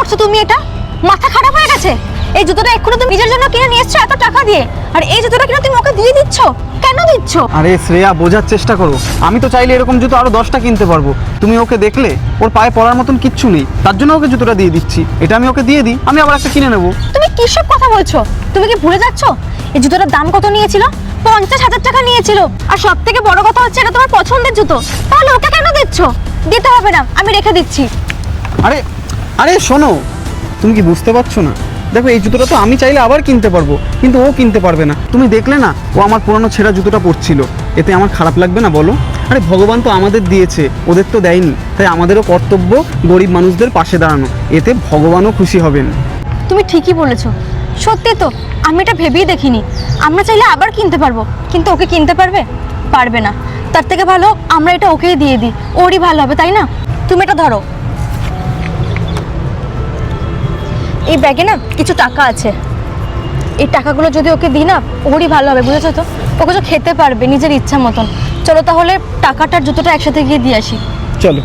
করছো তুমি? এটা মাথা খারাপ হয়ে গেছে? এই জুতোটা এক্ষুনি তুমি নিজের জন্য কিনে নিয়ে এসছো এত টাকা দিয়ে, আর এই জুতোটা কিনা তুমি ওকে দিয়ে দিচ্ছ? কেন দিচ্ছ? আরে শ্রেয়া, বোঝার চেষ্টা করো। আমি তো চাইলে এরকম জুতো আরো 10টা কিনতে পারবো। তুমি ওকে দেখলে ওর পায়ে পড়ার মতন কিচ্ছু নেই, তার জন্য ওকে জুতোটা দিয়ে দিচ্ছি। এটা আমি ওকে দিয়ে দিই, আমি আবার একটা কিনে নেবো। তুমি কি সব কথা বলছো? তুমি কি ভুলে যাচ্ছ এই জুতোটার দাম কত নিয়েছিল? 50,000 টাকা নিয়েছিল। আর সব থেকে বড় কথা হচ্ছে এটা তোমার পছন্দের জুতো, তাহলে ওকে কেন দিচ্ছ? দিতে হবে না, আমি রেখে দিচ্ছি। আরে আরে শোনো, তুমি কি বুঝতে পারছো না? দেখো, এই জুতোটা তো আমি চাইলে আবার কিনতে পারবো, কিন্তু ও কিনতে পারবে না। তুমি দেখলে না ও আমার পুরনো ছেঁড়া জুতোটা পরছিল, এতে আমার খারাপ লাগবে না বলো? আরে ভগবান তো আমাদের দিয়েছে, ওদের তো দেয়নি, তাই আমাদেরও কর্তব্য গরিব মানুষদের পাশে দাঁড়ানো। এতে ভগবানও খুশি হবেন। তুমি ঠিকই বলেছো, সত্যি তো, আমি এটা ভেবেই দেখিনি। আমরা চাইলে আবার কিনতে পারবো, কিন্তু ওকে কিনতে পারবে? পারবে না। তার থেকে ভালো আমরা এটা ওকেই দিয়ে দিই, ওরই ভালো হবে, তাই না? তুমি এটা ধরো, এই ব্যাগে না কিছু টাকা আছে। এই টাকাগুলো যদি ওকে দিই না, ওরই ভালো হবে, বুঝেছো তো? ওকে তো খেতে পারবে নিজের ইচ্ছা মতন। চলো তাহলে টাকাটার জুতোটা একসাথে গিয়ে দিয়ে আসি। চলো।